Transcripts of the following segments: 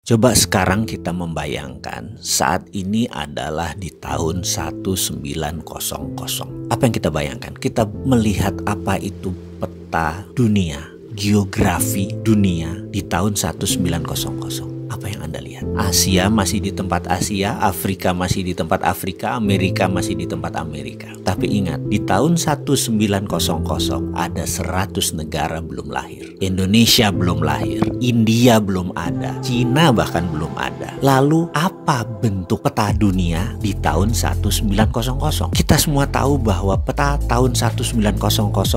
Coba sekarang kita membayangkan saat ini adalah di tahun 1900. Apa yang kita bayangkan? Kita melihat apa itu peta dunia, geografi dunia di tahun 1900. Apa yang Anda lihat? Asia masih di tempat Asia, Afrika masih di tempat Afrika, Amerika masih di tempat Amerika. Tapi ingat, di tahun 1900 ada 100 negara belum lahir. Indonesia belum lahir, India belum ada, Cina bahkan belum ada. Lalu apa bentuk peta dunia di tahun 1900? Kita semua tahu bahwa peta tahun 1900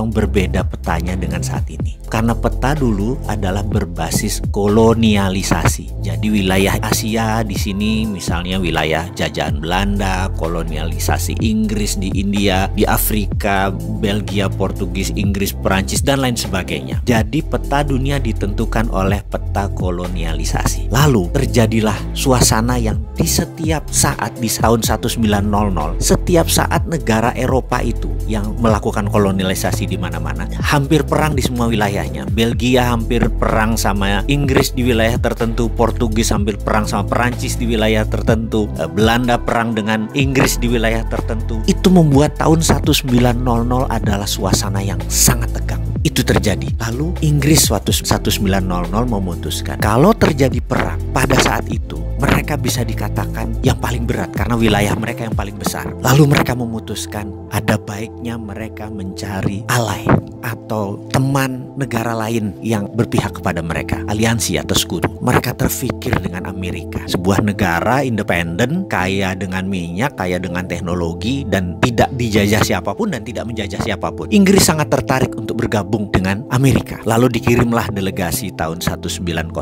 berbeda petanya dengan saat ini. Karena peta dulu adalah berbasis kolonialisasi. Jadi wilayah Asia di sini misalnya wilayah jajahan Belanda, kolonialisasi Inggris di India, di Afrika, Belgia, Portugis, Inggris, Perancis dan lain sebagainya. Jadi peta dunia ditentukan oleh peta kolonialisasi. Lalu terjadilah suasana yang di setiap saat di tahun 1900, setiap saat negara Eropa itu yang melakukan kolonialisasi di mana-mana, hampir perang di semua wilayahnya. Belgia hampir perang sama Inggris di wilayah tertentu, Portugis hampir perang sama Perancis di wilayah tertentu, Belanda perang dengan Inggris di wilayah tertentu. Itu membuat tahun 1900 adalah suasana yang sangat tegang. Itu terjadi. Lalu Inggris waktu 1900 memutuskan kalau terjadi perang pada saat itu mereka bisa dikatakan yang paling berat karena wilayah mereka yang paling besar. Lalu mereka memutuskan ada baiknya mereka mencari ally atau teman negara lain yang berpihak kepada mereka, aliansi atau sekutu. Mereka terfikir dengan Amerika, sebuah negara independen, kaya dengan minyak, kaya dengan teknologi, dan tidak dijajah siapapun dan tidak menjajah siapapun. Inggris sangat tertarik untuk bergabung dengan Amerika. Lalu dikirimlah delegasi tahun 1904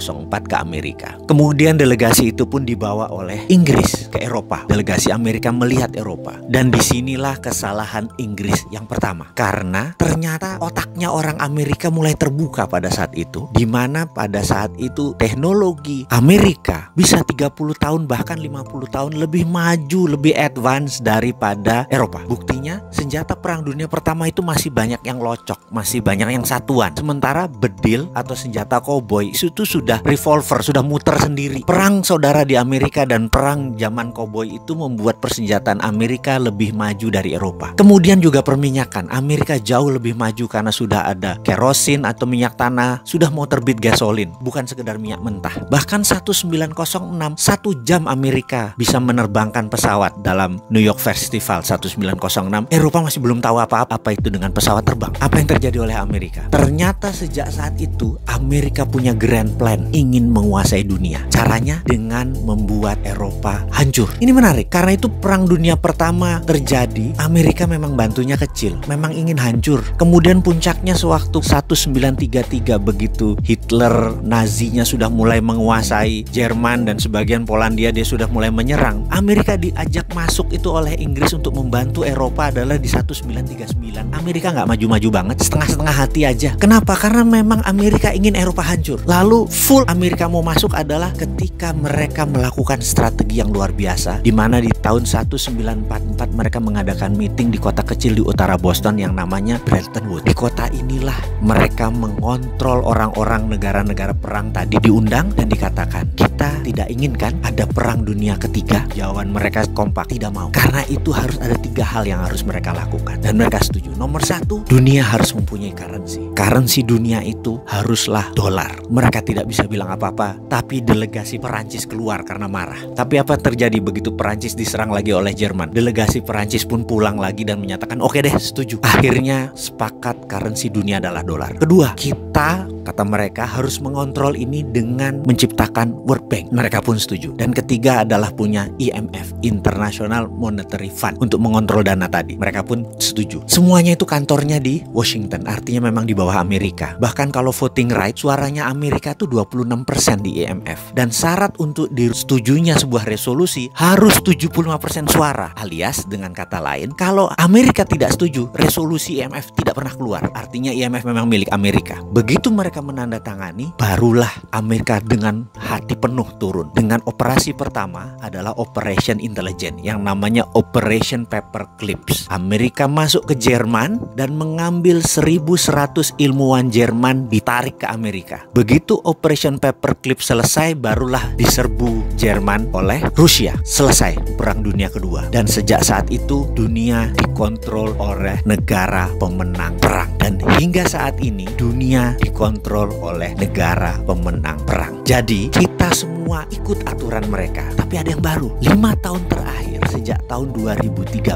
ke Amerika. Kemudian delegasi itu pun dibawa oleh Inggris ke Eropa. Delegasi Amerika melihat Eropa. Dan disinilah kesalahan Inggris yang pertama. Karena ternyata otaknya orang Amerika mulai terbuka pada saat itu. Dimana pada saat itu teknologi Amerika bisa 30 tahun bahkan 50 tahun lebih maju, lebih advance daripada Eropa. Buktinya senjata perang dunia pertama itu masih banyak yang locok, masih banyak yang satuan. Sementara bedil atau senjata koboi itu sudah revolver, sudah muter sendiri. Perang saudara di Amerika dan perang zaman koboi itu membuat persenjataan Amerika lebih maju dari Eropa. Kemudian juga perminyakan. Amerika jauh lebih maju karena sudah ada kerosin atau minyak tanah, sudah mau terbit gasolin, bukan sekedar minyak mentah. Bahkan 1906, 1 jam Amerika bisa menerbangkan pesawat dalam New York Festival 1906. Eropa masih belum tahu apa itu dengan pesawat terbang. Apa yang terjadi oleh Amerika? Ternyata sejak saat itu Amerika punya grand plan, ingin menguasai dunia. Caranya dengan membuat Eropa hancur. Ini menarik karena itu perang dunia pertama terjadi, Amerika memang bantunya kecil, memang ingin hancur. Kemudian puncaknya sewaktu 1933 begitu Hitler Nazinya sudah mulai menguasai Jerman dan sebagian Polandia, dia sudah mulai menyerang. Amerika diajak masuk itu oleh Inggris untuk membantu Eropa adalah di 1939. Amerika nggak maju-maju banget, setengah-setengah hati aja. Kenapa? Karena memang Amerika ingin Eropa hancur. Lalu full Amerika mau masuk adalah ketika mereka melakukan strategi yang luar biasa, di mana di tahun 1944 mereka mengadakan meeting di kota kecil di utara Boston yang namanya Bretton Woods. Di kota inilah mereka mengontrol orang-orang negara-negara perang tadi, diundang dan dikatakan kita tidak inginkan ada perang dunia ketiga. Jawaban mereka kompak, tidak mau. Karena itu harus ada 3 hal yang harus mereka lakukan dan mereka setuju. Nomor 1, dunia harus mempunyai currency. Currency dunia itu haruslah dolar. Mereka tidak bisa bilang apa-apa, tapi delegasi Perancis keluar karena marah. Tapi apa terjadi begitu Perancis diserang lagi oleh Jerman? Delegasi Perancis pun pulang lagi dan menyatakan oke deh, setuju. Akhirnya sepakat currency dunia adalah dolar. Kedua, kita, kata mereka, harus mengontrol ini dengan menciptakan World Bank. Mereka pun setuju. Dan ketiga adalah punya IMF, International Monetary Fund, untuk mengontrol dana tadi. Mereka pun setuju. Semuanya itu kantornya di Washington, artinya memang di bawah Amerika. Bahkan kalau voting right, suaranya Amerika itu 26% di IMF. Dan syarat untuk disetujunya sebuah resolusi harus 75% suara. Alias dengan kata lain, kalau Amerika tidak setuju, resolusi IMF tidak pernah keluar. Artinya IMF memang milik Amerika. Begitu mereka mereka menandatangani, barulah Amerika dengan hati penuh turun. Dengan operasi pertama adalah Operation Intelligence yang namanya Operation Paperclips. Amerika masuk ke Jerman dan mengambil 1.100 ilmuwan Jerman ditarik ke Amerika. Begitu Operation Paperclips selesai, barulah diserbu Jerman oleh Rusia. Selesai Perang Dunia Kedua. Dan sejak saat itu dunia dikontrol oleh negara pemenang perang. Dan hingga saat ini dunia dikontrol oleh negara pemenang perang. Jadi kita semua ikut aturan mereka. Tapi ada yang baru. 5 tahun terakhir sejak tahun 2013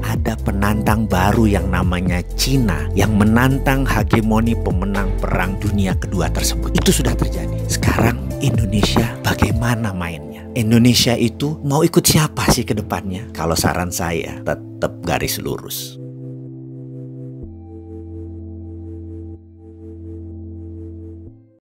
ada penantang baru yang namanya Cina yang menantang hegemoni pemenang perang dunia kedua tersebut. Itu sudah terjadi. Sekarang Indonesia bagaimana mainnya? Indonesia itu mau ikut siapa sih ke depannya? Kalau saran saya tetap garis lurus.